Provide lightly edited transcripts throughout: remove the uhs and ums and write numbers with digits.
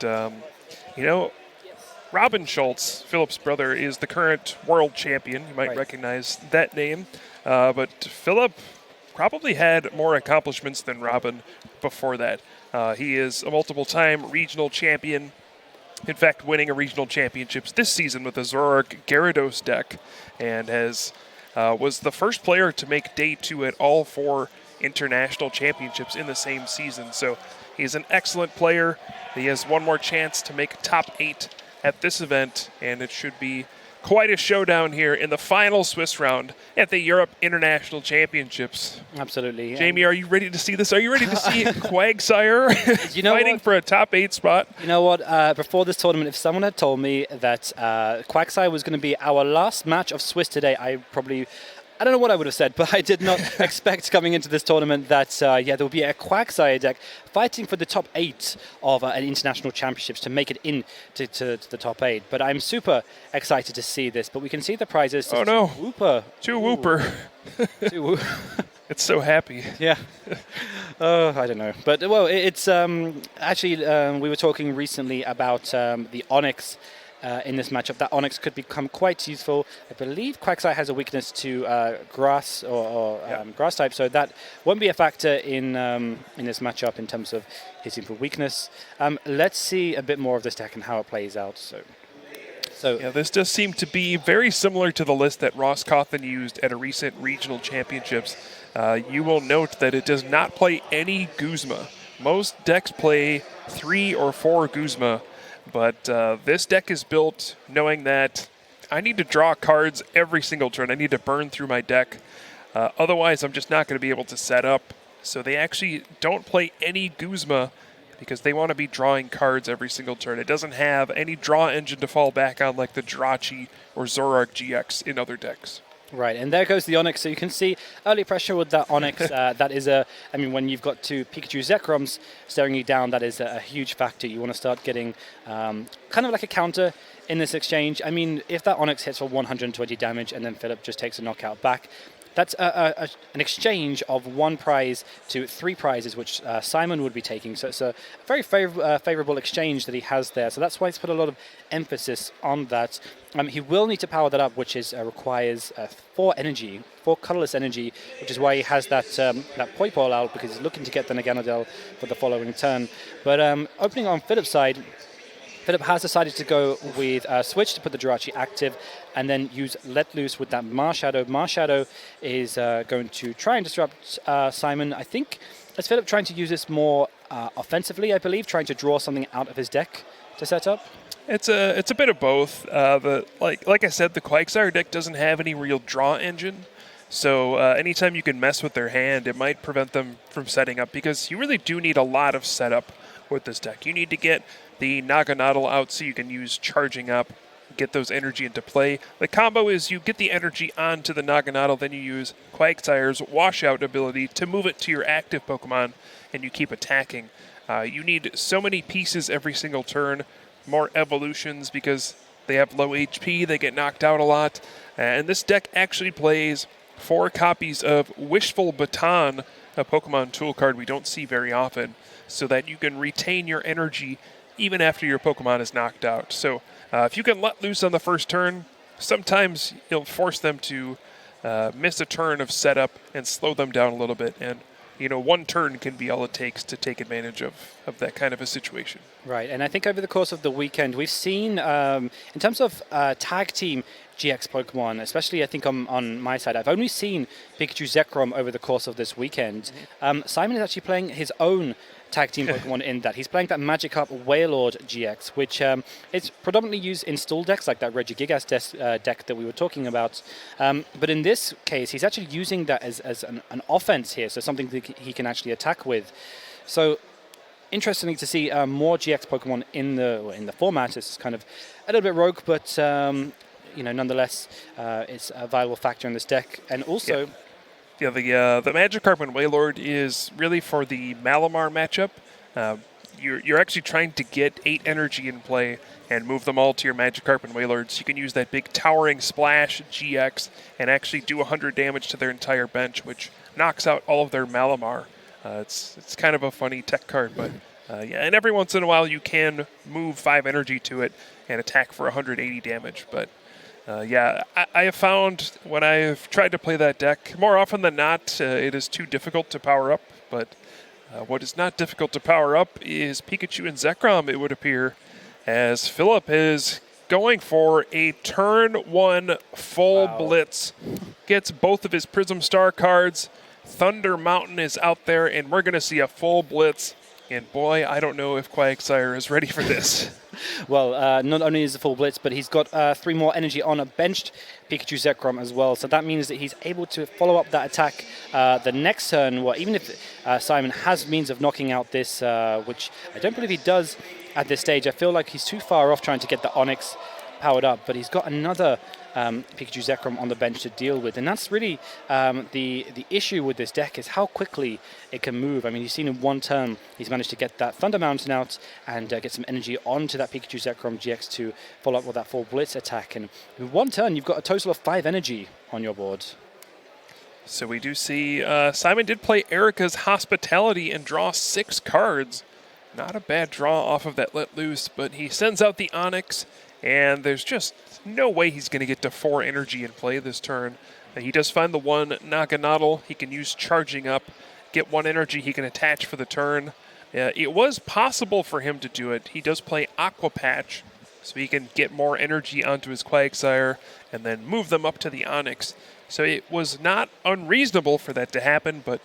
you know, Robin Schulz, Philip's brother, is the current world champion. You might recognize that name. But Philip probably had more accomplishments than Robin before that. He is a multiple-time regional champion. In fact, winning a regional championships this season with the Zoroark Gyarados deck, and was the first player to make day 2 at all 4 international championships in the same season. So he's an excellent player. He has one more chance to make top 8 at this event, and it should be quite a showdown here in the final Swiss round at the Europe International Championships. Absolutely. Jamie, are you ready to see this? Are you ready to see Quagsire fighting for a top 8 spot? You know what? Before this tournament, if someone had told me that Quagsire was going to be our last match of Swiss today, I don't know what I would have said, but I did not expect coming into this tournament that, there will be a Quagsire deck fighting for the top 8 of an international championships to make it in to the top 8. But I'm super excited to see this. But we can see the prizes. Oh, no. Wooper. 2 Wooper. 2 Wooper. It's so happy. Yeah. I don't know. But, well, it's actually, we were talking recently about the Onyx. In this matchup, that Onyx could become quite useful. I believe Quagsire has a weakness to grass or grass type, so that won't be a factor in this matchup in terms of hitting for weakness. Let's see a bit more of this deck and how it plays out. So yeah, this does seem to be very similar to the list that Ross Cawthon used at a recent regional championships. You will note that it does not play any Guzma. Most decks play 3 or 4 Guzma. But this deck is built knowing that I need to draw cards every single turn. I need to burn through my deck. Otherwise, I'm just not going to be able to set up. So they actually don't play any Guzma because they want to be drawing cards every single turn. It doesn't have any draw engine to fall back on like the Jirachi or Zoroark GX in other decks. Right, and there goes the Onyx. So you can see early pressure with that Onyx. That is when you've got 2 Pikachu Zekroms staring you down, that is a huge factor. You want to start getting kind of like a counter in this exchange. I mean, if that Onyx hits for 120 damage and then Philip just takes a knockout back, that's an exchange of 1 prize to 3 prizes, which Simon would be taking. So it's a very favorable exchange that he has there. So that's why he's put a lot of emphasis on that. He will need to power that up, which requires 4 energy, 4 colorless energy, which is why he has that Poipole out, because he's looking to get the Naganadel for the following turn. But opening on Philip's side, Philip has decided to go with Switch to put the Jirachi active and then use Let Loose with that Marshadow. Marshadow is going to try and disrupt Simon. I think is Philip trying to use this more offensively, I believe, trying to draw something out of his deck to set up? It's a bit of both. Like I said, the Quagsire deck doesn't have any real draw engine. So anytime you can mess with their hand, it might prevent them from setting up because you really do need a lot of setup with this deck. You need to get the Naganadel out so you can use charging up, get those energy into play. The combo is you get the energy onto the Naganadel, then you use Quagsire's washout ability to move it to your active Pokemon, and you keep attacking. You need so many pieces every single turn, more evolutions because they have low HP, they get knocked out a lot. And this deck actually plays 4 copies of Wishful Baton, a Pokemon tool card we don't see very often, so that you can retain your energy even after your Pokemon is knocked out. So if you can let loose on the first turn, sometimes you'll force them to miss a turn of setup and slow them down a little bit. And, 1 turn can be all it takes to take advantage of that kind of a situation. Right, and I think over the course of the weekend, we've seen, in terms of tag team GX Pokemon, especially I think on my side, I've only seen Pikachu Zekrom over the course of this weekend. Simon is actually playing his own tag team Pokemon in that. He's playing that Magikarp Wailord GX, which is predominantly used in stall decks like that Regigigas deck that we were talking about. But in this case, he's actually using that as an offense here, so something that he can actually attack with. So interesting to see more GX Pokemon in the format. It's kind of a little bit rogue, but nonetheless, it's a viable factor in this deck. And also... Yeah, the Magikarp and Wailord is really for the Malamar matchup. You're actually trying to get 8 energy in play and move them all to your Magikarp and Wailord, so you can use that big Towering Splash GX and actually do 100 damage to their entire bench, which knocks out all of their Malamar. It's kind of a funny tech card, but Yeah, and every once in a while you can move 5 energy to it and attack for 180 damage. But yeah, I have found when I've tried to play that deck, more often than not, it is too difficult to power up. But what is not difficult to power up is Pikachu and Zekrom, it would appear, as Philip is going for a turn 1 full blitz. Gets both of his Prism Star cards. Thunder Mountain is out there, and we're going to see a full blitz. And boy, I don't know if Quagsire is ready for this. Well, not only is it full blitz, but he's got 3 more energy on a benched Pikachu Zekrom as well. So that means that he's able to follow up that attack the next turn. Well, even if Simon has means of knocking out this, which I don't believe he does at this stage. I feel like he's too far off trying to get the Onix powered up, but he's got another Pikachu Zekrom on the bench to deal with, and that's really the issue with this deck is how quickly it can move. I mean, you've seen in one turn he's managed to get that Thunder Mountain out and get some energy onto that Pikachu Zekrom GX to follow up with that full blitz attack, and in one turn you've got a total of 5 energy on your board. So we do see Simon did play Erica's Hospitality and draw 6 cards. Not a bad draw off of that Let Loose, but he sends out the Onix, and there's just no way he's going to get to 4 energy in play this turn. He does find the one Naganadel he can use charging up, get 1 energy he can attach for the turn. It was possible for him to do it. He does play Aqua Patch, so he can get more energy onto his Quagsire and then move them up to the Onix. So it was not unreasonable for that to happen, but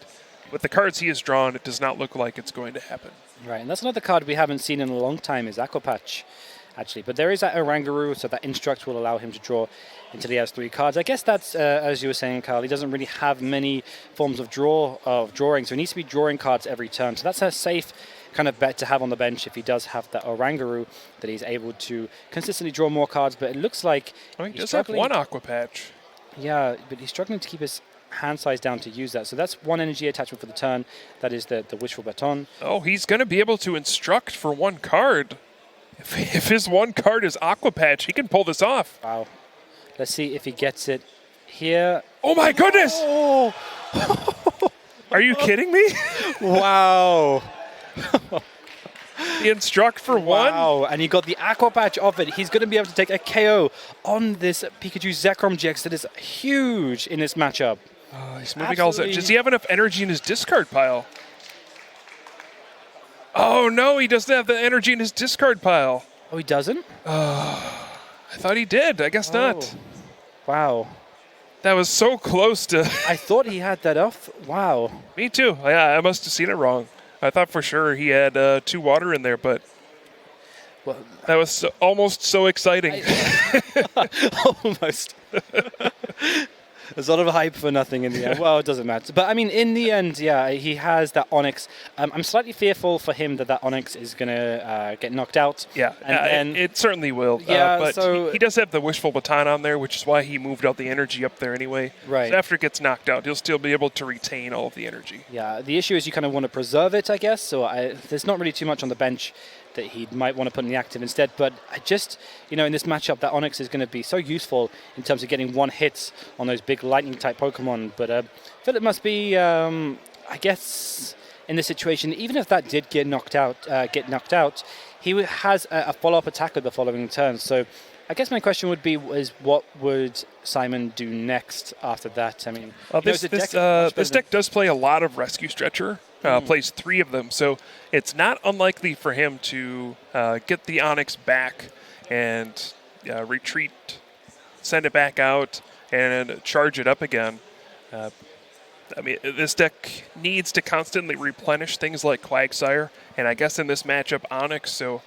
with the cards he has drawn, it does not look like it's going to happen. Right, and that's another card we haven't seen in a long time is Aqua Patch, actually. But there is that Oranguru, so that Instruct will allow him to draw until he has 3 cards. I guess that's, as you were saying, Carl, he doesn't really have many forms of drawing, so he needs to be drawing cards every turn. So that's a safe kind of bet to have on the bench if he does have that Oranguru, that he's able to consistently draw more cards. But it looks like he does have 1 Aqua Patch. Yeah, but he's struggling to keep his hand size down to use that. So that's 1 energy attachment for the turn. That is the Wishful Baton. Oh, he's going to be able to instruct for 1 card. If his 1 card is Aqua Patch, he can pull this off. Wow. Let's see if he gets it here. Oh my goodness! Oh. Are you kidding me? Wow. The Instruct for 1? Wow, and he got the Aqua Patch of it. He's going to be able to take a KO on this Pikachu Zekrom GX that is huge in this matchup. He's moving all. Does he have enough energy in his discard pile? Oh no, he doesn't have the energy in his discard pile. Oh, he doesn't? I thought he did. I guess not. Wow. That was so close to... I thought he had that off. Wow. Me too. Yeah, I must have seen it wrong. I thought for sure he had 2 water in there, but that was almost so exciting. Almost. There's a lot of hype for nothing in the end. Well, it doesn't matter. But, I mean, in the end, yeah, he has that Onix. I'm slightly fearful for him that Onix is going to get knocked out. Yeah, and it certainly will. Yeah, but so he does have the Wishful Baton on there, which is why he moved out the energy up there anyway. Right. So after it gets knocked out, he'll still be able to retain all of the energy. Yeah, the issue is you kind of want to preserve it, I guess. So there's not really too much on the bench that he might want to put in the active instead. But I just, in this matchup, that Onix is going to be so useful in terms of getting 1 hit on those big lightning-type Pokemon. But Philip must be, I guess, in this situation, even if that did get knocked out, he has a follow-up attacker the following turn. So I guess my question would be, what would Simon do next after that? I mean, this deck does play a lot of Rescue Stretcher. Plays 3 of them, so it's not unlikely for him to get the Onix back and retreat, send it back out, and charge it up again. I mean, this deck needs to constantly replenish things like Quagsire, and I guess in this matchup, Onix, so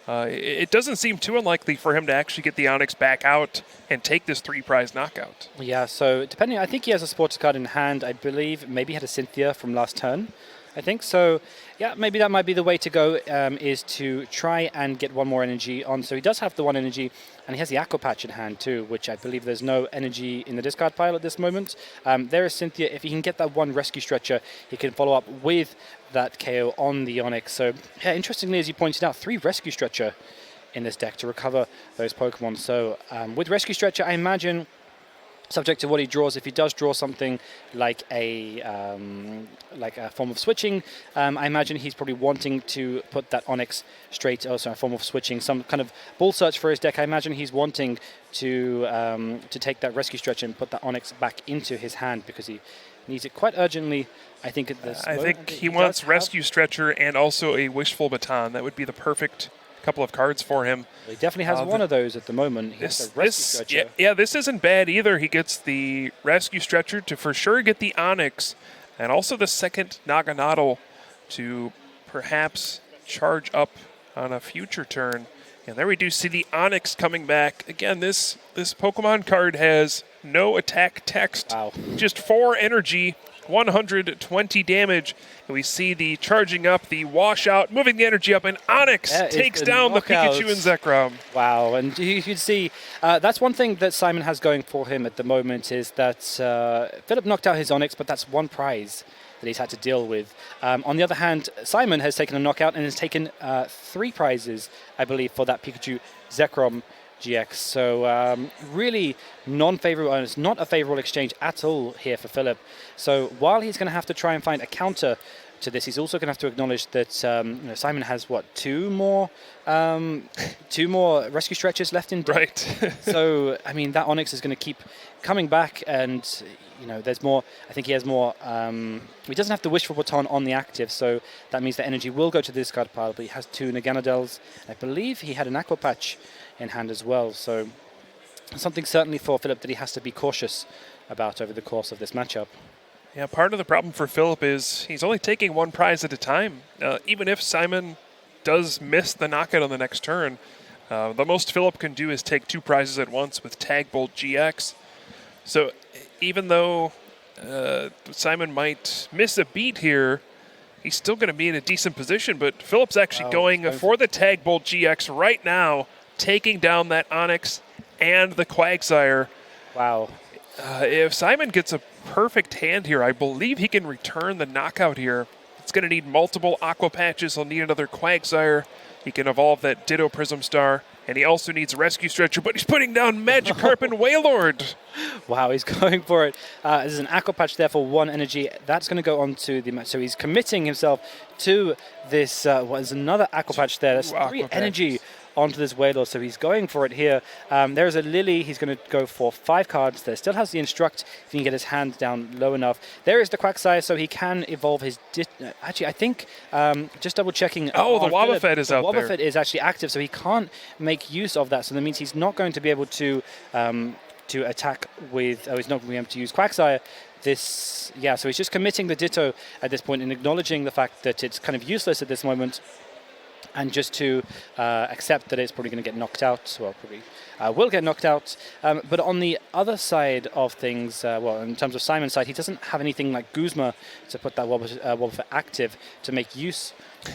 it doesn't seem too unlikely for him to actually get the Onix back out and take this 3-prize knockout. Yeah, so depending, I think he has a sports card in hand, I believe. Maybe he had a Cynthia from last turn, I think. So, yeah, maybe that might be the way to go, is to try and get 1 more energy on. So he does have the 1 energy, and he has the Aqua Patch in hand too, which I believe there's no energy in the discard pile at this moment. There is Cynthia. If he can get that 1 Rescue Stretcher, he can follow up with that KO on the Onix. So, yeah, interestingly, as you pointed out, 3 Rescue Stretcher in this deck to recover those Pokemon. So, with Rescue Stretcher, I imagine subject to what he draws. If he does draw something like a form of switching, I imagine he's probably wanting to put that Onyx straight, also a form of switching, some kind of ball search for his deck. I imagine he's wanting to take that Rescue Stretcher and put that Onyx back into his hand because he needs it quite urgently. I think at this I think he wants Rescue Stretcher and also a Wishful Baton. That would be the perfect couple of cards for him. Well, he definitely has one of those at the moment. He has a Rescue Stretcher. Yeah, this isn't bad either. He gets the Rescue Stretcher to for sure get the Onyx, and also the second Naganadel to perhaps charge up on a future turn. And there we do see the Onyx coming back. Again, this Pokemon card has no attack text. Wow. Just 4 energy, 120 damage. And we see the charging up, the washout, moving the energy up, and Onyx takes down the Pikachu and Zekrom. Wow, and you can see that's one thing that Simon has going for him at the moment is that Philip knocked out his Onyx, but that's one prize that he's had to deal with. On the other hand, Simon has taken a knockout and has taken 3 prizes, I believe, for that Pikachu Zekrom GX. So really non-favorable, and it's not a favorable exchange at all here for Philip. So while he's going to have to try and find a counter to this, he's also going to have to acknowledge that Simon has two more Rescue Stretchers left in deck. Right. So I mean that Onyx is going to keep coming back, and there's more. I think he has more. He doesn't have the Wishful Baton on the active, so that means the energy will go to this card pile. But he has 2 Naganadels. I believe he had an Aqua Patch in hand as well. So something certainly for Philip that he has to be cautious about over the course of this matchup. Yeah, part of the problem for Philip is he's only taking 1 prize at a time. Even if Simon does miss the knockout on the next turn, the most Philip can do is take 2 prizes at once with Tag Bolt GX. So even though Simon might miss a beat here, he's still going to be in a decent position. But Philip's actually going for the Tag Bolt GX right now, taking down that Onyx and the Quagsire. Wow. If Simon gets a perfect hand here, I believe he can return the knockout here. It's going to need multiple Aqua Patches. He'll need another Quagsire. He can evolve that Ditto Prism Star. And he also needs a Rescue Stretcher, but he's putting down Magikarp and Wailord. Wow, he's going for it. There's an Aqua Patch there for 1 energy. That's going to go on to the match. So he's committing himself to this. There's another Aqua Patch there. That's 3 energy onto this Wailord, so he's going for it here. There's a Lily. He's going to go for 5 cards there. Still has the Instruct if he can get his hand down low enough. There is the Quagsire, so he can evolve his... Actually, I think, just double-checking... Oh, the Wobbuffet is out there. The Wobbuffet is actually active, so he can't make use of that. So that means he's not going to be able to attack with... he's not going to be able to use Quagsire. So he's just committing the Ditto at this point and acknowledging the fact that it's kind of useless at this moment. And just to accept that it's probably going to get knocked out. Well, probably will get knocked out. But on the other side of things, in terms of Simon's side, he doesn't have anything like Guzma to put that Wobbuffet active to make use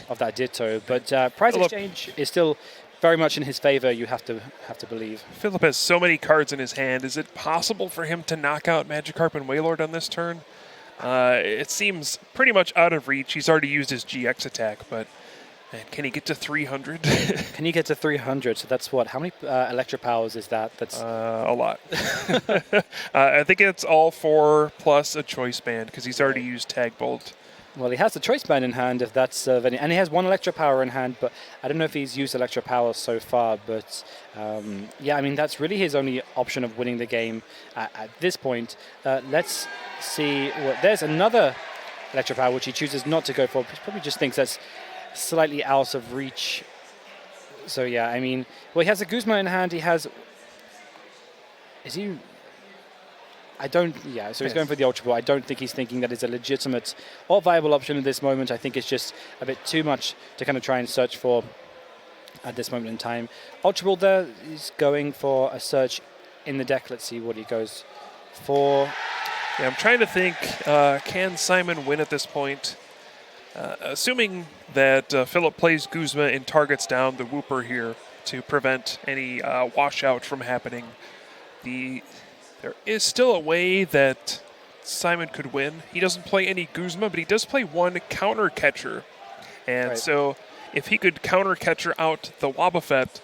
of that Ditto. But prize exchange is still very much in his favor, you have to believe. Philip has so many cards in his hand. Is it possible for him to knock out Magikarp and Wailord on this turn? It seems pretty much out of reach. He's already used his GX attack, but... And can he get to 300? Can he get to 300? So that's what? How many Electro Powers is that? That's a lot. I think it's all 4 plus a Choice Band because he's already used Tag Bolt. Well, he has the Choice Band in hand, if that's and he has 1 Electro Power in hand, but I don't know if he's used Electro Power so far. But I mean that's really his only option of winning the game at this point. Let's see. There's another Electro Power which he chooses not to go for. He probably just thinks that's slightly out of reach. So yeah, I mean, well, he has a Guzma in hand. He has... Is he... I don't... Yeah, so he's going for the Ultra Ball. I don't think he's thinking that is a legitimate or viable option at this moment. I think it's just a bit too much to kind of try and search for at this moment in time. Ultra Ball there is going for a search in the deck. Let's see what he goes for. Yeah, I'm trying to think, can Simon win at this point? Assuming that Philip plays Guzma and targets down the Wooper here to prevent any washout from happening, there is still a way that Simon could win. He doesn't play any Guzma, but he does play 1 counter catcher. And so if he could counter catcher out the Wobbuffet,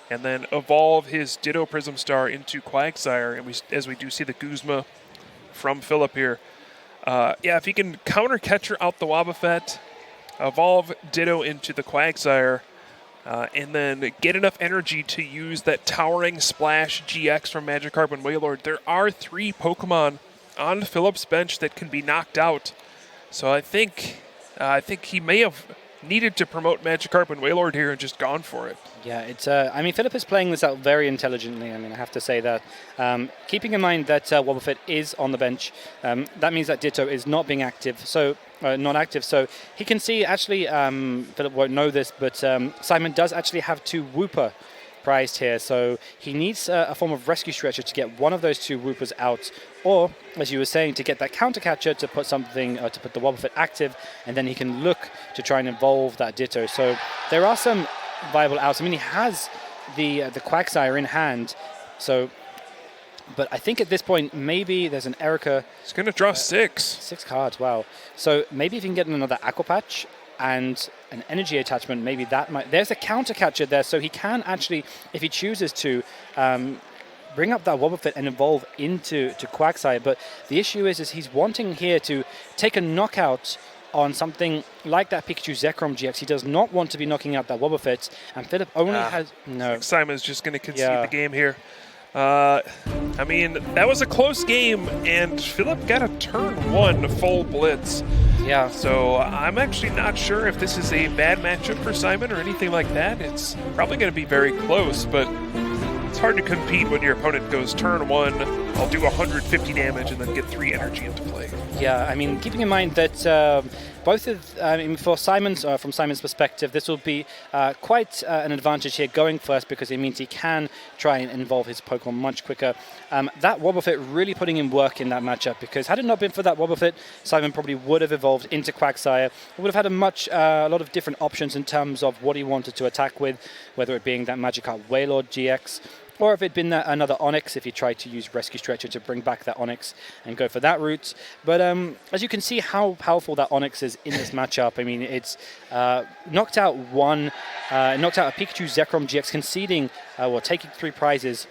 and then evolve his Ditto Prism Star into Quagsire, and as we do see the Guzma from Philip here. Yeah, if he can counter Catcher out the Wobbuffet, evolve Ditto into the Quagsire, and then get enough energy to use that Towering Splash GX from Magikarp and Wailord, there are 3 Pokemon on Philip's bench that can be knocked out. So I think he may have needed to promote Magikarp and Wailord here and just gone for it. Yeah, it's. I mean, Philip is playing this out very intelligently. I mean, I have to say that. Keeping in mind that Wobbuffet is on the bench, that means that Ditto is not being active. So not active. So he can see. Actually, Philip won't know this, but Simon does actually have 2 Wooper prized here. So he needs a form of Rescue Stretcher to get one of those 2 Woopers out, or as you were saying, to get that Counter Catcher to put something to put the Wobbuffet active, and then he can look to try and evolve that Ditto. So there are some viable outs. I mean, he has the Quagsire in hand, so. But I think at this point, maybe there's an Erica. He's going to draw 6. 6 cards, wow. So maybe if you can get another Aqua Patch and an energy attachment, maybe that might. There's a Counter Catcher there, so he can actually, if he chooses to, bring up that Wobbuffet and evolve into Quagsire. But the issue is he's wanting here to take a knockout on something like that Pikachu Zekrom GX. He does not want to be knocking out that Wobbuffet, and Philip only has no. Simon's just going to concede the game here. I mean, that was a close game, and Philip got a turn 1 full blitz. Yeah. So I'm actually not sure if this is a bad matchup for Simon or anything like that. It's probably going to be very close, but it's hard to compete when your opponent goes turn 1, I'll do 150 damage and then get 3 energy into play. Yeah, I mean, keeping in mind that both of, for Simon's, from Simon's perspective, this will be quite an advantage here going first, because it means he can try and involve his Pokemon much quicker. That Wobbuffet really putting in work in that matchup, because had it not been for that Wobbuffet, Simon probably would have evolved into Quagsire. He would have had a lot of different options in terms of what he wanted to attack with, whether it being that Magikarp Wailord GX, or if it'd been another Onix, if he tried to use Rescue Stretcher to bring back that Onix and go for that route. But as you can see how powerful that Onix is in this matchup, I mean, it's knocked out a Pikachu Zekrom GX, conceding or taking 3 prizes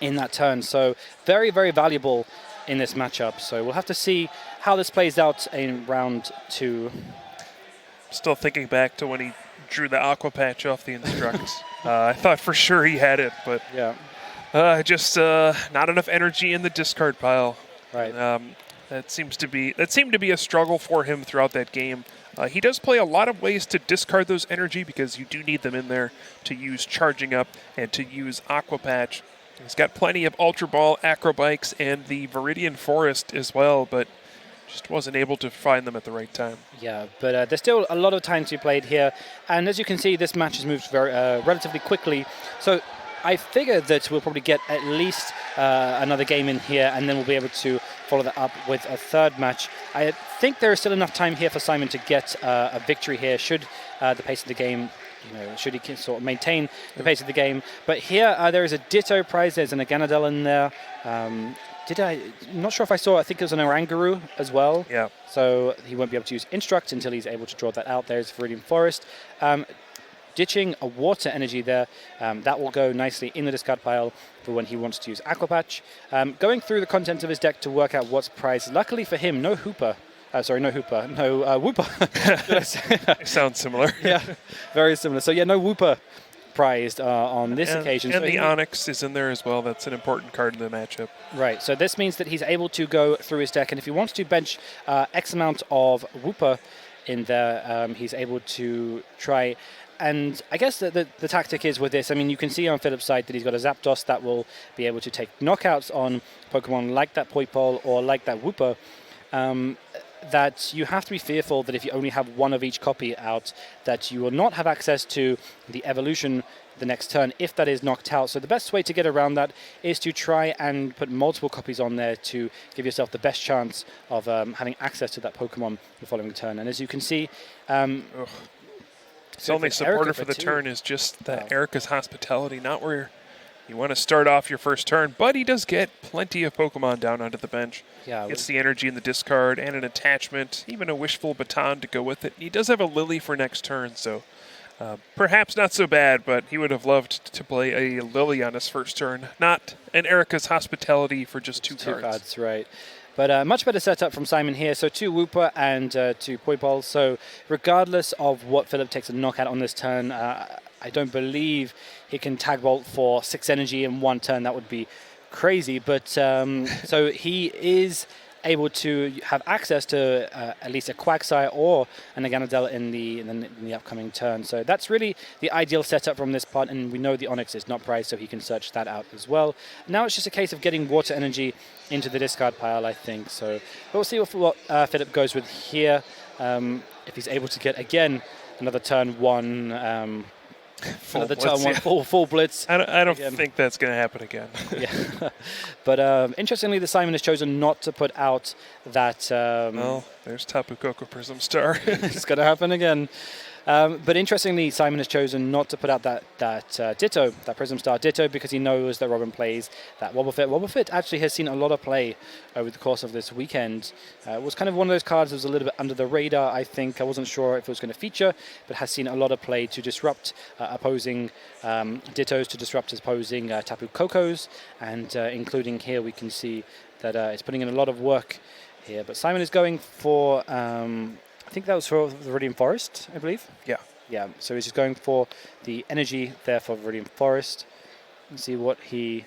in that turn. So very, very valuable in this matchup. So we'll have to see how this plays out in round 2. Still thinking back to when he drew the Aqua Patch off the Instruct. I thought for sure he had it, but just not enough energy in the discard pile. Right. That seemed to be a struggle for him throughout that game. He does play a lot of ways to discard those energy, because you do need them in there to use Charging Up and to use Aqua Patch. He's got plenty of Ultra Ball, Acrobikes, and the Viridian Forest as well, but just wasn't able to find them at the right time. Yeah, but there's still a lot of time to be played here. And as you can see, this match has moved very relatively quickly. So I figure that we'll probably get at least another game in here, and then we'll be able to follow that up with a third match. I think there is still enough time here for Simon to get a victory here, should the pace of the game, should he sort of maintain the pace of the game. But here there is a Ditto prize. There's an Aganadel in there. I'm not sure if I saw, I think it was an Oranguru as well. Yeah. So he won't be able to use Instruct until he's able to draw that out. There's Viridian Forest. Ditching a Water Energy there. That will go nicely in the discard pile for when he wants to use Aqua Patch. Going through the contents of his deck to work out what's prized. Luckily for him, no Wooper. No Wooper. It sounds similar. Yeah, very similar. So yeah, no Wooper prized on this occasion. And so the Onyx is in there as well. That's an important card in the matchup. Right, so this means that he's able to go through his deck, and if he wants to bench X amount of Wooper in there, he's able to try. And I guess the tactic is with this, I mean, you can see on Philip's side that he's got a Zapdos that will be able to take knockouts on Pokemon like that Poipole or like that Wooper. That you have to be fearful that if you only have one of each copy out, that you will not have access to the evolution the next turn if that is knocked out. So the best way to get around that is to try and put multiple copies on there to give yourself the best chance of having access to that Pokemon the following turn. And as you can see, his only supporter for the turn is just the Erica's Hospitality, not where you want to start off your first turn, but he does get plenty of Pokemon down onto the bench. Yeah, gets the energy in the discard and an attachment, even a Wishful Baton to go with it. He does have a Lily for next turn, so Perhaps not so bad, but he would have loved to play a Lily on his first turn, not an Erica's Hospitality for just two cards. Right. But much better setup from Simon here. So 2 Wooper and 2 Poipole. So regardless of what Philip takes a knockout on this turn, I don't believe he can tag bolt for 6 energy in one turn. That would be crazy. But so he is able to have access to at least a Quagsire or an Aganadel in the upcoming turn. So that's really the ideal setup from this part, and we know the Onyx is not prized, so he can search that out as well. Now it's just a case of getting water energy into the discard pile, I think. So we'll see what Philip goes with here. If he's able to get, again, another turn 1... Full blitz. I don't think that's going to happen again. Yeah, but interestingly, the Simon has chosen not to put out that. Well, there's Tapu Koko Prism Star. It's going to happen again. But interestingly, Simon has chosen not to put out that Ditto, that Prism Star Ditto, because he knows that Robin plays that Wobbuffet. Wobbuffet actually has seen a lot of play over the course of this weekend. It was kind of one of those cards that was a little bit under the radar, I think. I wasn't sure if it was going to feature, but has seen a lot of play to disrupt opposing Dittos, to disrupt opposing Tapu Kokos, and including here we can see that it's putting in a lot of work here. But Simon is going for... I think that was for the Viridian Forest, I believe. Yeah. Yeah, so he's just going for the energy there for Viridian Forest. Let's see what he...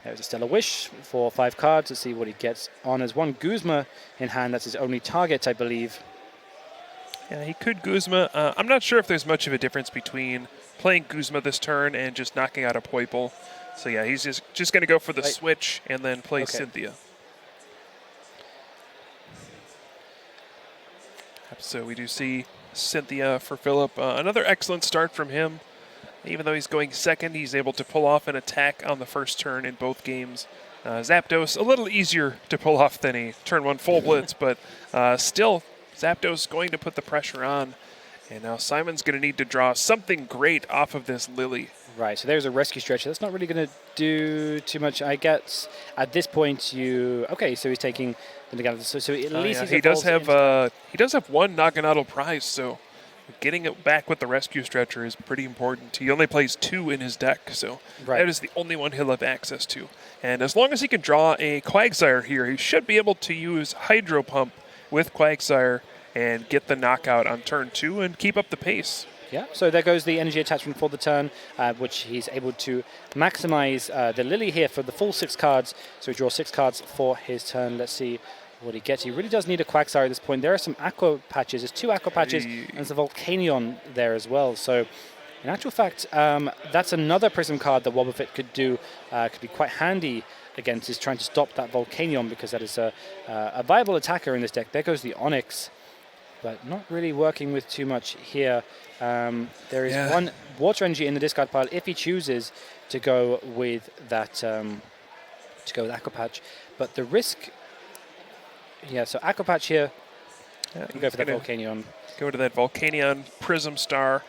There's a Stellar Wish for 5 cards. Let's see what he gets on as 1 Guzma in hand. That's his only target, I believe. Yeah, he could Guzma. I'm not sure if there's much of a difference between playing Guzma this turn and just knocking out a Poipole. So yeah, he's just going to go for the switch and then play Cynthia. So we do see Cynthia for Philip. Another excellent start from him. Even though he's going second, he's able to pull off an attack on the first turn in both games. Zapdos, a little easier to pull off than a turn 1 full blitz, but still, Zapdos going to put the pressure on. And now Simon's going to need to draw something great off of this Lily. Right, so there's a rescue stretcher. That's not really going to do too much, I guess. At this point, okay, so he's taking the Nagano. So at least he does have 1 Naganadel prize, so getting it back with the rescue stretcher is pretty important. He only plays 2 in his deck, so that is the only one he'll have access to. And as long as he can draw a Quagsire here, he should be able to use Hydro Pump with Quagsire and get the knockout on turn 2 and keep up the pace. Yeah, so there goes the energy attachment for the turn, which he's able to maximize the Lily here for the full 6 cards. So he draws 6 cards for his turn. Let's see what he gets. He really does need a Quagsire at this point. There are some Aqua Patches. There's 2 Aqua Patches, and there's a Volcanion there as well. So in actual fact, that's another Prism card that Wobbuffet could do, could be quite handy against, is trying to stop that Volcanion, because that is a viable attacker in this deck. There goes the Onyx, but not really working with too much here. There is 1 water energy in the discard pile if he chooses to go with that Aqua Patch. But the risk, so Aqua Patch here. You go for that Volcanion. Go to that Volcanion Prism Star.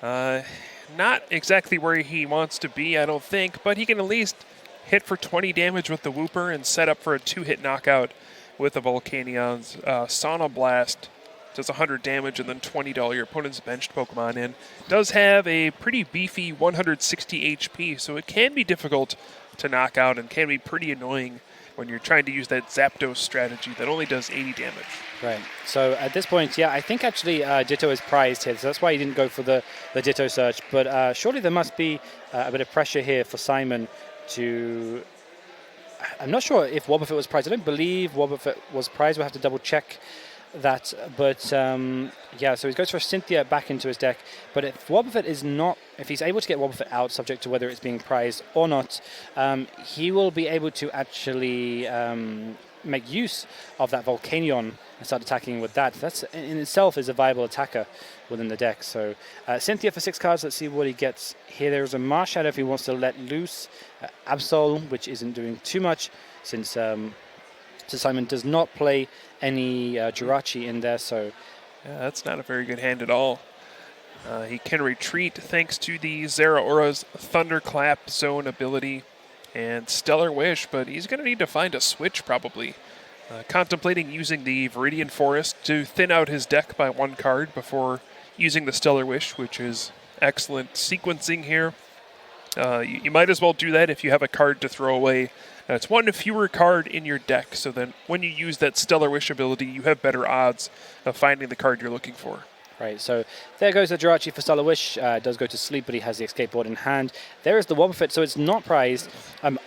Not exactly where he wants to be, I don't think, but he can at least hit for 20 damage with the Wooper and set up for a 2-hit knockout with the Volcanion's Sauna Blast. Does 100 damage and then $20 your opponent's benched Pokemon in. Does have a pretty beefy 160 HP, so it can be difficult to knock out and can be pretty annoying when you're trying to use that Zapdos strategy that only does 80 damage. Right. So at this point, I think actually Ditto is prized here, so that's why he didn't go for the Ditto search. But surely there must be a bit of pressure here for Simon to... I'm not sure if Wobbuffet was prized. I don't believe Wobbuffet was prized. We'll have to double check that, but so he goes for Cynthia back into his deck. But if Wobbuffet is not, if he's able to get Wobbuffet out, subject to whether it's being prized or not, he will be able to actually make use of that Volcanion and start attacking with that. That's in itself is a viable attacker within the deck. So Cynthia for 6 cards. Let's see what he gets here. There's a Marshadow if he wants to let loose Absol, which isn't doing too much since Simon does not play any Jirachi in there. So that's not a very good hand at all. He can retreat thanks to the Zeraora's Thunderclap Zone ability and Stellar Wish, but he's going to need to find a switch probably. Contemplating using the Viridian Forest to thin out his deck by 1 card before using the Stellar Wish, which is excellent sequencing here. You might as well do that if you have a card to throw away. It's one fewer card in your deck, so then when you use that Stellar Wish ability, you have better odds of finding the card you're looking for. Right, so there goes the Jirachi for Stellar Wish. It does go to sleep, but he has the escape board in hand. There is the Wobbuffet, so it's not prized.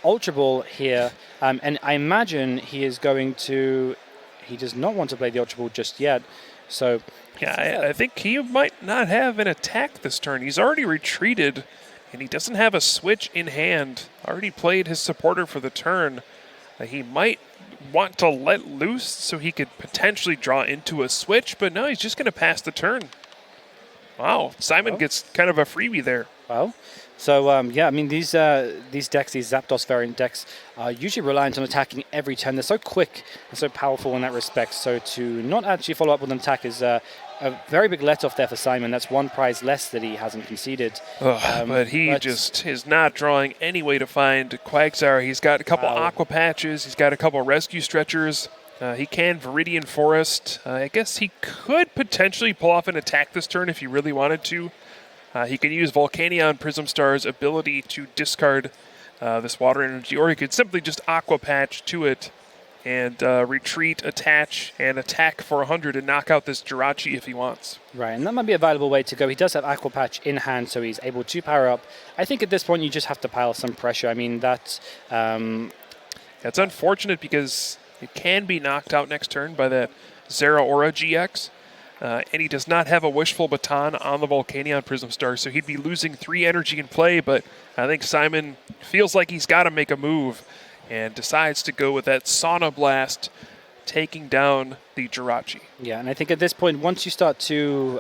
Ultra Ball here, and I imagine he is going to... He does not want to play the Ultra Ball just yet, so... Yeah, I think he might not have an attack this turn. He's already retreated, and he doesn't have a switch in hand. Already played his supporter for the turn. He might want to let loose so he could potentially draw into a switch, but no, he's just going to pass the turn. Wow, Simon gets kind of a freebie there. Well, so yeah, I mean these decks, these Zapdos variant decks, are usually reliant on attacking every turn. They're so quick and so powerful in that respect. So to not actually follow up with an attack is a very big let-off there for Simon. That's one prize less that he hasn't conceded. But he just is not drawing any way to find Quagsire. He's got a couple Aqua Patches. He's got a couple Rescue Stretchers. He can Viridian Forest. I guess he could potentially pull off an attack this turn if he really wanted to. He can use Volcanion Prism Star's ability to discard this Water Energy, or he could simply just Aqua Patch to it and retreat, attach, and attack for 100 and knock out this Jirachi if he wants. Right, and that might be a valuable way to go. He does have Aqua Patch in hand, so he's able to power up. I think at this point you just have to pile some pressure. I mean, that's unfortunate because it can be knocked out next turn by the Zeraora GX. And he does not have a Wishful Baton on the Volcanion Prism Star, so he'd be losing 3 energy in play, but I think Simon feels like he's got to make a move and decides to go with that Sauna Blast, taking down the Jirachi. Yeah, and I think at this point, once you start to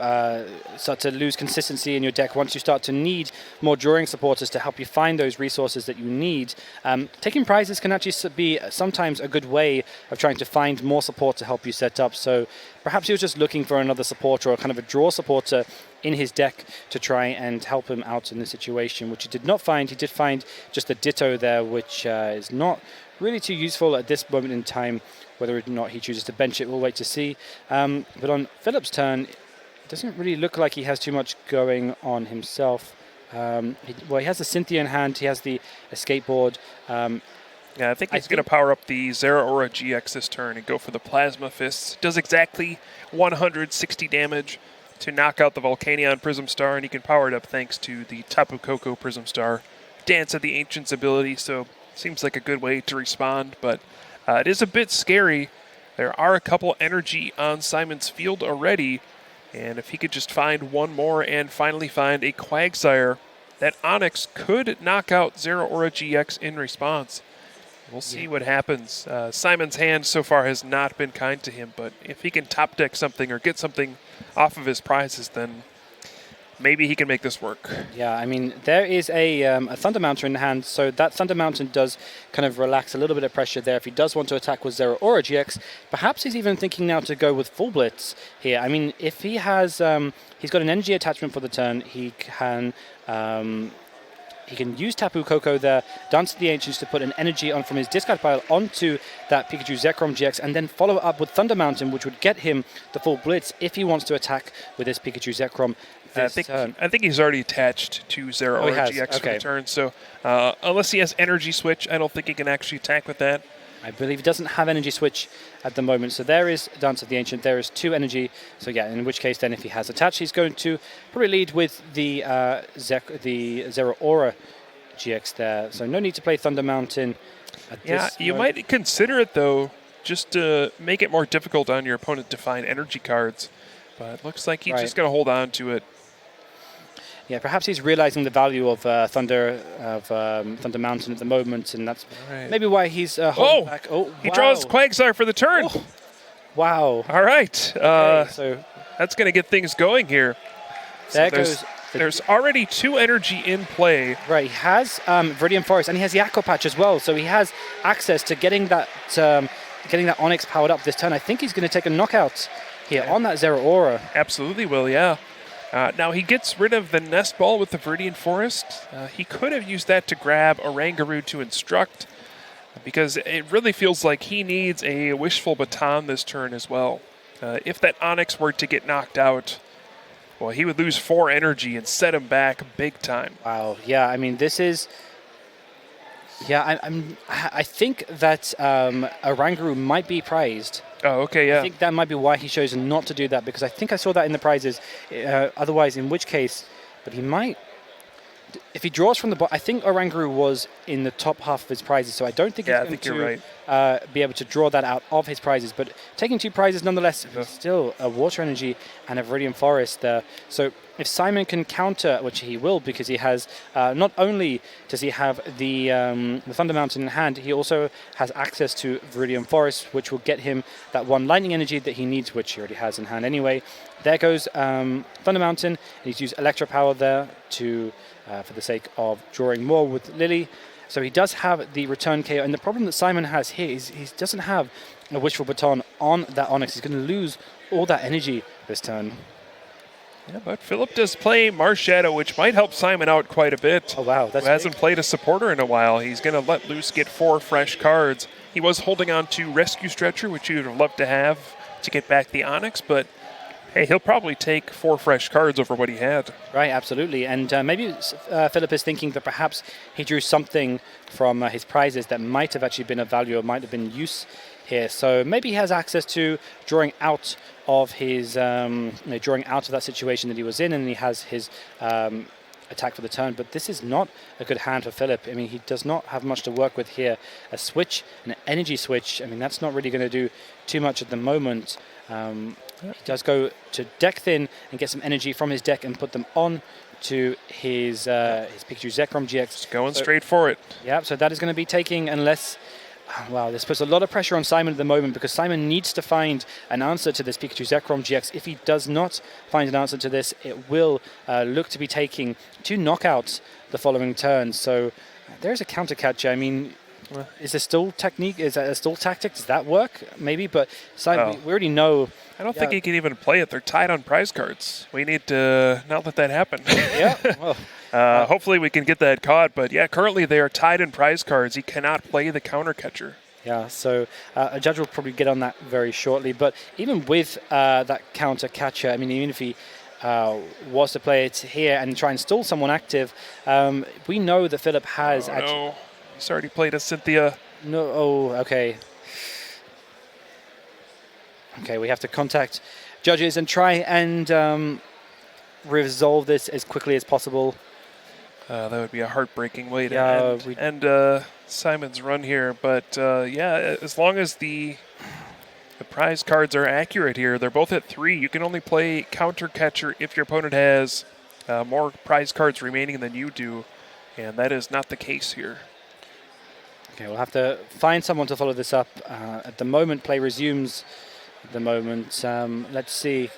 lose consistency in your deck, once you start to need more drawing supporters to help you find those resources that you need, taking prizes can actually be sometimes a good way of trying to find more support to help you set up. So perhaps he was just looking for another supporter or kind of a draw supporter in his deck to try and help him out in the situation, which he did not find. He did find just a Ditto there, which is not really too useful at this moment in time. Whether or not he chooses to bench it, we'll wait to see. But on Philip's turn, it doesn't really look like he has too much going on himself. He has the Cynthia in hand. He has the escape board. Yeah, I think he's going to power up the Zeraora GX this turn and go for the Plasma Fists. Does exactly 160 damage to knock out the Volcanion Prism Star, and he can power it up thanks to the Tapu Koko Prism Star. Dance of the Ancients ability, so seems like a good way to respond, but it is a bit scary. There are a couple energy on Simon's field already, and if he could just find one more and finally find a Quagsire, that Onyx could knock out Zeraora GX in response. We'll see what happens. Simon's hand so far has not been kind to him, but if he can top deck something or get something off of his prizes, then maybe he can make this work. Yeah, I mean, there is a Thunder Mountain in hand, so that Thunder Mountain does kind of relax a little bit of pressure there. If he does want to attack with Zeraora GX, perhaps he's even thinking now to go with Full Blitz here. I mean, if he has, he's got an energy attachment for the turn, he can use Tapu Koko there, Dance of the Ancients to put an energy on from his discard pile onto that Pikachu Zekrom GX, and then follow up with Thunder Mountain, which would get him the Full Blitz if he wants to attack with this Pikachu Zekrom. I think he's already attached to Zeraora GX for the turn, so unless he has Energy Switch, I don't think he can actually attack with that. I believe he doesn't have Energy Switch at the moment, so there is Dance of the Ancient, there is 2 energy, so yeah, in which case then if he has attached, he's going to probably lead with the Zeraora GX there, so no need to play Thunder Mountain at this you moment. might consider it though, just to make it more difficult on your opponent to find energy cards, but it looks like he's just going to hold on to it. Yeah, perhaps he's realizing the value of Thunder Mountain at the moment, and that's maybe why he's holding back. Oh, he draws Quagsire for the turn. Oh. Wow. All right. Okay, so that's going to get things going here. There goes. There's already 2 energy in play. Right, he has Viridian Forest, and he has the Aqua Patch as well, so he has access to getting that Onyx powered up this turn. I think he's going to take a knockout here on that Zeraora. Absolutely will, yeah. Now he gets rid of the Nest Ball with the Viridian Forest. He could have used that to grab Oranguru to instruct, because it really feels like he needs a Wishful Baton this turn as well. If that Onyx were to get knocked out, well, he would lose 4 energy and set him back big time. Wow. Yeah. I mean, this is. Yeah, I think that Oranguru might be prized. Oh, okay, yeah. I think that might be why he chose not to do that, because I think I saw that in the prizes. Otherwise, in which case, but he might. If he draws from the bottom, I think Oranguru was in the top half of his prizes, so I don't think Yeah, I he's think going you're to right. be able to draw that out of his prizes. But taking 2 prizes nonetheless, still a Water Energy and a Viridian Forest there. So if Simon can counter, which he will, because he has, not only does he have the Thunder Mountain in hand, he also has access to Viridian Forest, which will get him that 1 Lightning Energy that he needs, which he already has in hand anyway. There goes Thunder Mountain, and he's used Electro Power there to... for the sake of drawing more with Lily. So he does have the return KO. And the problem that Simon has here is he doesn't have a Wishful Baton on that Onyx. He's going to lose all that energy this turn. Yeah, but Philip does play Marshadow, which might help Simon out quite a bit. Oh, wow. That's who hasn't played a supporter in a while. He's going to let loose get 4 fresh cards. He was holding on to Rescue Stretcher, which he would have loved to have to get back the Onyx, but hey, he'll probably take 4 fresh cards over what he had. Right, absolutely. And maybe Philip is thinking that perhaps he drew something from his prizes that might have actually been of value or might have been use here. So maybe he has access to drawing out of his, drawing out of that situation that he was in, and he has his attack for the turn. But this is not a good hand for Philip. I mean, he does not have much to work with here. A switch, an energy switch, I mean, that's not really going to do too much at the moment. He does go to deck thin and get some energy from his deck and put them on to his Pikachu Zekrom GX. Just going straight for it. Yeah, so that is going to be taking, unless... Wow, this puts a lot of pressure on Simon at the moment, because Simon needs to find an answer to this Pikachu Zekrom GX. If he does not find an answer to this, it will look to be taking 2 knockouts the following turn. So there's a counter catcher. I mean... Is there still technique? Is that still tactic? Does that work? Maybe, but Simon, we already know. I don't think he can even play it. They're tied on prize cards. We need to not let that happen. Yeah. Well, hopefully we can get that caught. But yeah, currently they are tied in prize cards. He cannot play the counter catcher. Yeah, so a judge will probably get on that very shortly. But even with that counter catcher, I mean, even if he was to play it here and try and stall someone active, we know that Philip has actually... No. He's already played a Cynthia. No, oh, okay. Okay, we have to contact judges and try and resolve this as quickly as possible. That would be a heartbreaking way to end Simon's run here. But yeah, as long as the prize cards are accurate here, they're both at 3. You can only play counter catcher if your opponent has more prize cards remaining than you do, and that is not the case here. Okay, we'll have to find someone to follow this up. At the moment, play resumes. At the moment, let's see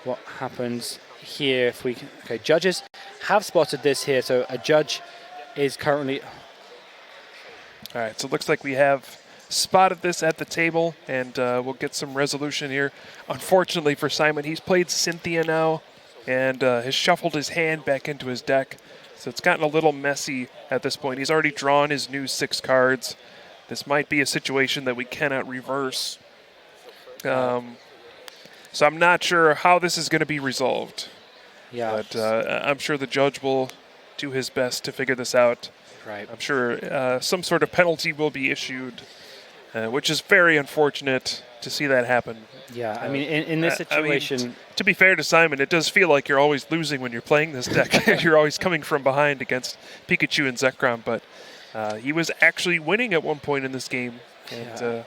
what happens here. If we okay, judges have spotted this here. So a judge is currently. All right, so it looks like we have spotted this at the table, and we'll get some resolution here. Unfortunately for Simon, he's played Cynthia now, and has shuffled his hand back into his deck. So it's gotten a little messy at this point. He's already drawn his new 6 cards. This might be a situation that we cannot reverse. So I'm not sure how this is going to be resolved. Yeah. But I'm sure the judge will do his best to figure this out. Right. I'm sure some sort of penalty will be issued, which is very unfortunate to see that happen. Yeah, I mean, in this situation... I mean, to be fair to Simon, it does feel like you're always losing when you're playing this deck. You're always coming from behind against Pikachu and Zekrom, but he was actually winning at one point in this game, and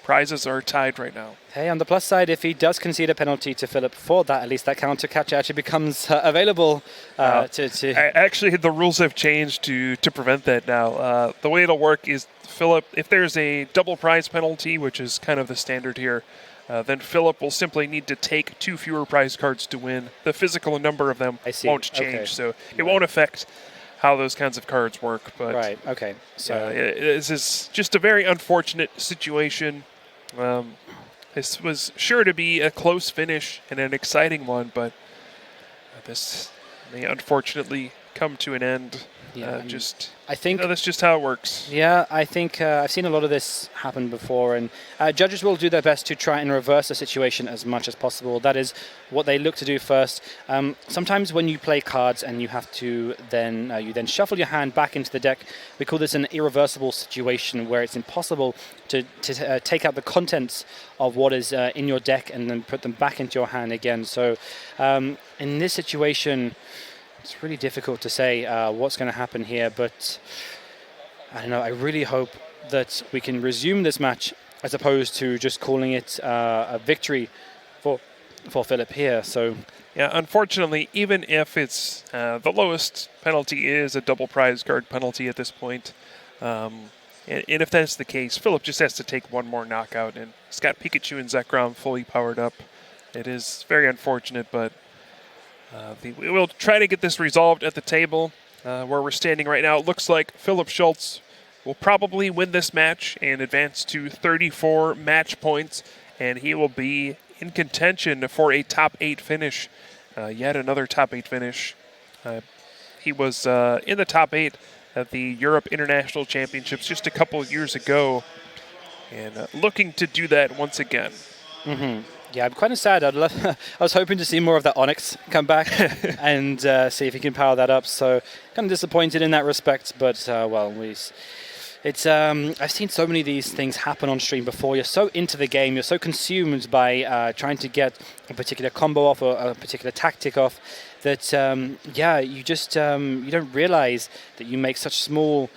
prizes are tied right now. Hey, on the plus side, if he does concede a penalty to Philip for that, at least that counter catcher actually becomes available Actually, the rules have changed to prevent that now. The way it'll work is Philip, if there's a double prize penalty, which is kind of the standard here, then Philip will simply need to take 2 fewer prize cards to win. The physical number of them won't change, so it won't affect how those kinds of cards work. But right, okay. So this is just a very unfortunate situation. This was sure to be a close finish and an exciting one, but this may unfortunately come to an end. Yeah, just I think that's just how it works. Yeah, I think I've seen a lot of this happen before, and judges will do their best to try and reverse the situation as much as possible. That is what they look to do first. Sometimes when you play cards and you have to then you then shuffle your hand back into the deck, we call this an irreversible situation where it's impossible to take out the contents of what is in your deck and then put them back into your hand again. So in this situation, it's really difficult to say what's going to happen here, but I don't know. I really hope that we can resume this match as opposed to just calling it a victory for Philip here. So yeah, unfortunately, even if it's the lowest penalty is a double prize card penalty at this point, and if that's the case, Philip just has to take one more knockout, and he's got Pikachu and Zekrom fully powered up. It is very unfortunate, but we will try to get this resolved at the table where we're standing right now. It looks like Philip Schulz will probably win this match and advance to 34 match points, and he will be in contention for a top 8 finish, yet another top 8 finish. He was in the top 8 at the Europe International Championships just a couple of years ago, and looking to do that once again. Mm-hmm. Yeah, I'm kind of sad. I was hoping to see more of that Onyx come back and see if he can power that up. So kind of disappointed in that respect. But I've seen so many of these things happen on stream before. You're so into the game, you're so consumed by trying to get a particular combo off or a particular tactic off that you just you don't realize that you make such small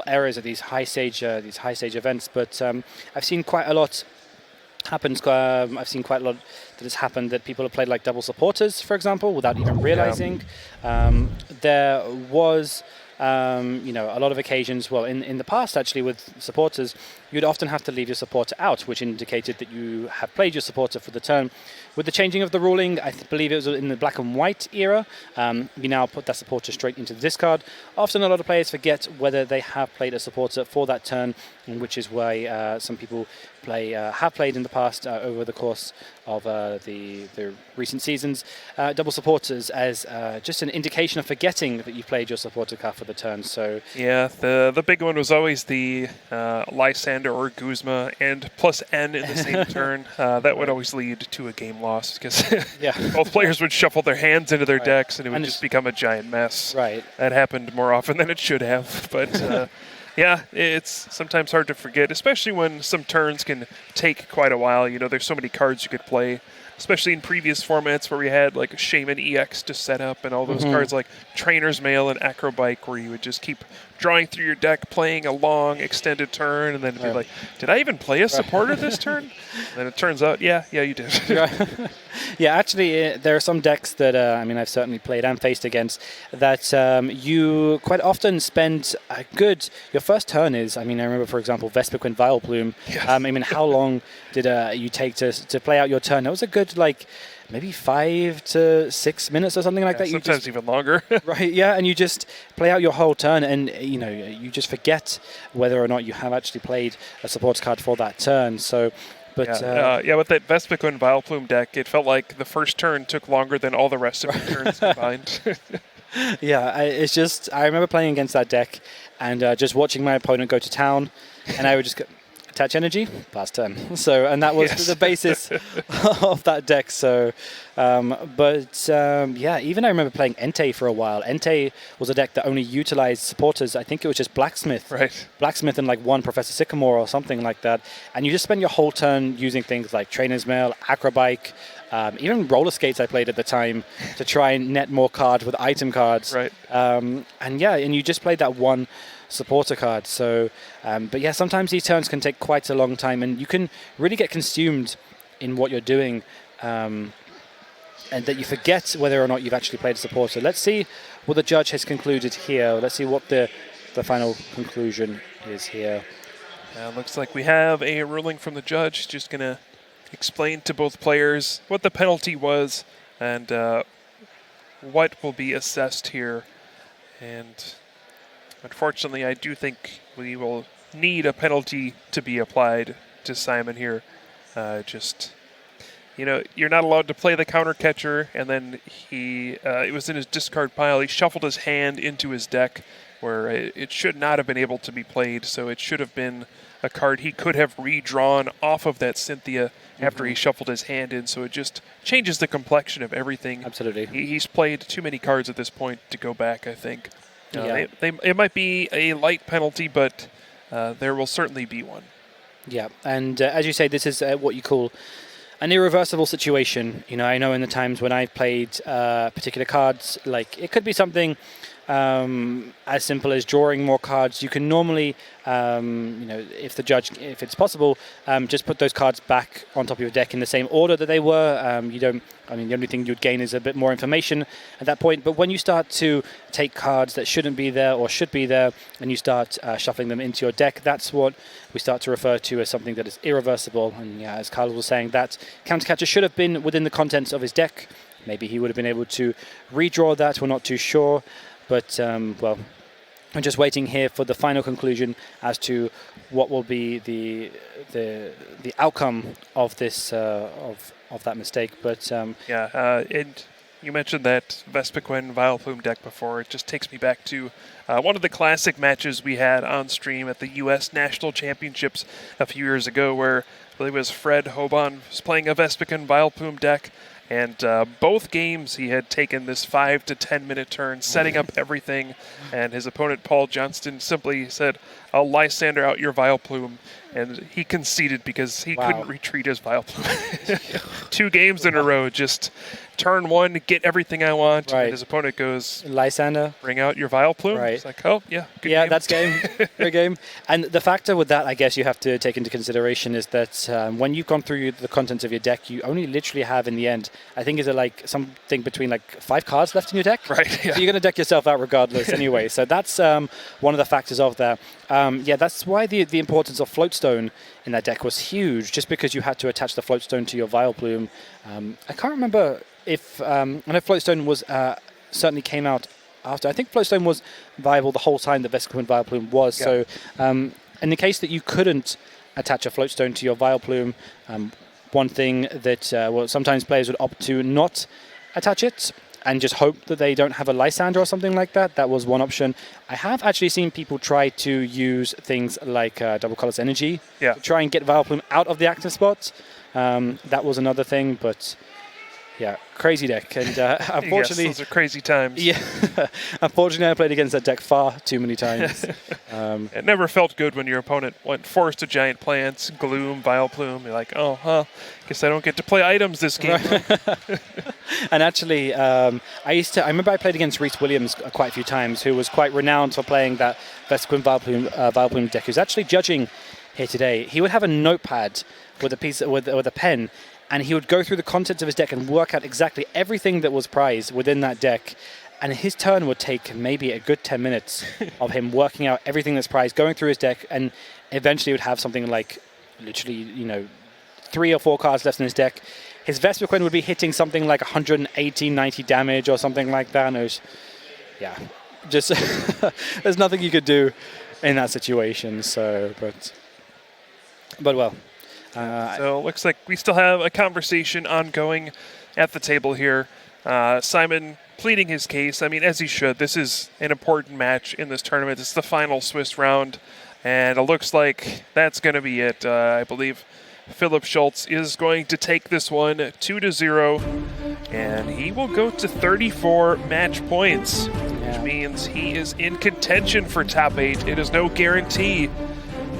errors at these high stage events. But I've seen quite a lot. I've seen quite a lot that has happened that people have played like double supporters, for example, without even realizing. There was a lot of occasions, well, in the past actually, with supporters, you'd often have to leave your supporter out, which indicated that you have played your supporter for the turn. With the changing of the ruling, I believe it was in the black and white era, we now put that supporter straight into the discard. Often a lot of players forget whether they have played a supporter for that turn, which is why some people have played in the past over the course of the recent seasons, double supporters as just an indication of forgetting that you played your supporter card for the turn. So yeah, the big one was always the Lysander or Guzma and plus N in the same turn. That would always lead to a game loss because both players would shuffle their hands into their decks and it would just become a giant mess. Right. That happened more often than it should have, but. Yeah, it's sometimes hard to forget, especially when some turns can take quite a while. You know, there's so many cards you could play, especially in previous formats where we had like a Shaman EX to set up and all those cards like Trainer's Mail and Acrobike where you would just keep drawing through your deck, playing a long extended turn, and then be like, did I even play a supporter this turn? And then it turns out, yeah, you did. Yeah, actually, there are some decks that, I've certainly played and faced against, that you quite often spend your first turn is, I remember, for example, Vespiquen Vileplume. Yes. How long did you take to play out your turn? It was a good, maybe 5 to 6 minutes or something like that. Sometimes even longer. Right, yeah, and you just play out your whole turn and, you just forget whether or not you have actually played a support card for that turn. So, but with that Vespiquen Vileplume deck, it felt like the first turn took longer than all the rest of the turns combined. Yeah, I remember playing against that deck and just watching my opponent go to town, and I would just go, attach energy, pass turn. So, and that was the basis of that deck. So, even I remember playing Entei for a while. Entei was a deck that only utilized supporters. I think it was just Blacksmith. Right. Blacksmith and one Professor Sycamore or something like that. And you just spend your whole turn using things like Trainer's Mail, Acrobike, even roller skates I played at the time to try and net more cards with item cards. Right. And you just played that one supporter card. So, sometimes these turns can take quite a long time, and you can really get consumed in what you're doing, and that you forget whether or not you've actually played a supporter. Let's see what the judge has concluded here. Let's see what the final conclusion is here. Looks like we have a ruling from the judge. Just going to explain to both players what the penalty was and what will be assessed here. And unfortunately, I do think we will need a penalty to be applied to Simon here. You're not allowed to play the counter catcher, and then it was in his discard pile. He shuffled his hand into his deck, where it should not have been able to be played. So it should have been a card he could have redrawn off of that Cynthia after he shuffled his hand in. So it just changes the complexion of everything. Absolutely. He's played too many cards at this point to go back, I think. Yeah. It might be a light penalty, but there will certainly be one. Yeah, and as you say, this is what you call an irreversible situation. I know in the times when I've played particular cards, like it could be something as simple as drawing more cards. You can normally, if it's possible, just put those cards back on top of your deck in the same order that they were. The only thing you'd gain is a bit more information at that point. But when you start to take cards that shouldn't be there or should be there, and you start shuffling them into your deck, that's what we start to refer to as something that is irreversible. And as Carl was saying, that Countercatcher should have been within the contents of his deck. Maybe he would have been able to redraw that. We're not too sure. But, I'm just waiting here for the final conclusion as to what will be the outcome of this of that mistake. But and you mentioned that Vespiquen Vileplume deck before. It just takes me back to one of the classic matches we had on stream at the U.S. National Championships a few years ago, where I believe it was Fred Hoban was playing a Vespiquen Vileplume deck. And both games he had taken this 5 to 10 minute turn, setting up everything, and his opponent Paul Johnston simply said, "I'll Lysander out your Vileplume," and he conceded because he couldn't retreat his Vileplume. 2 games in a row, just turn one, get everything I want, and his opponent goes, Lysander, bring out your Vileplume. It's like, oh yeah, good game. That's game, good game. And the factor with that, I guess you have to take into consideration is that when you've gone through the contents of your deck, you only literally have in the end, I think, is it like something between like 5 cards left in your deck? Right. Yeah. So you're going to deck yourself out regardless anyway. So that's one of the factors of that. That's why the importance of Floatstone in that deck was huge, just because you had to attach the Floatstone to your Vileplume. I can't remember if I know Floatstone was certainly came out after. I think Floatstone was viable the whole time that Vespiquen Vileplume was. Yeah. So in the case that you couldn't attach a Floatstone to your Vileplume, one thing that sometimes players would opt to not attach it and just hope that they don't have a Lysander or something like that. That was one option. I have actually seen people try to use things like Double Colors Energy to try and get Vileplume out of the active spot. That was another thing, but yeah, crazy deck. And unfortunately... Yes, those are crazy times. Yeah, unfortunately I played against that deck far too many times. It never felt good when your opponent went Forest of Giant Plants, Gloom, Vileplume. You're like, guess I don't get to play items this game. And actually, I remember I played against Reese Williams quite a few times, who was quite renowned for playing that Vespiquen Vileplume deck, who's actually judging here today. He would have a notepad with a pen, and he would go through the contents of his deck and work out exactly everything that was prized within that deck. And his turn would take maybe a good 10 minutes of him working out everything that's prized, going through his deck, and eventually would have something like literally, 3 or 4 cards left in his deck. His Vespiquen would be hitting something like 180, 90 damage or something like that. And it was, just there's nothing you could do in that situation. So, but well. So it looks like we still have a conversation ongoing at the table here. Simon pleading his case. I mean, as he should. This is an important match in this tournament. It's the final Swiss round, and it looks like that's going to be it. I believe Philip Schulz is going to take this one 2-0, and he will go to 34 match points, which means he is in contention for top 8. It is no guarantee,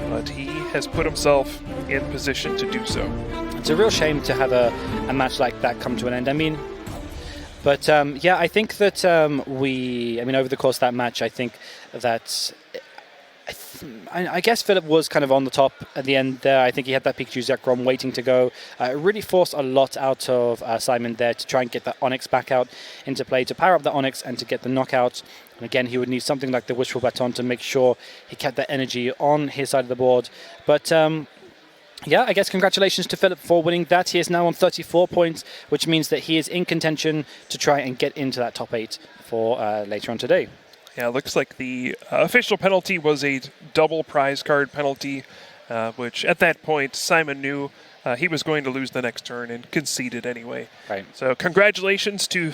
but he has put himself in position to do so. It's a real shame to have a match like that come to an end. I mean, but I think that over the course of that match, I think that I guess Philip was kind of on the top at the end there. I think he had that Pikachu Zekrom waiting to go. It really forced a lot out of Simon there to try and get that Onyx back out into play, to power up the Onyx and to get the knockout. And again, he would need something like the Wishful Baton to make sure he kept that energy on his side of the board. But I guess congratulations to Philip for winning that. He is now on 34 points, which means that he is in contention to try and get into that top 8 for later on today. Yeah, it looks like the official penalty was a double prize card penalty, which at that point Simon knew he was going to lose the next turn and conceded anyway. Right. So congratulations to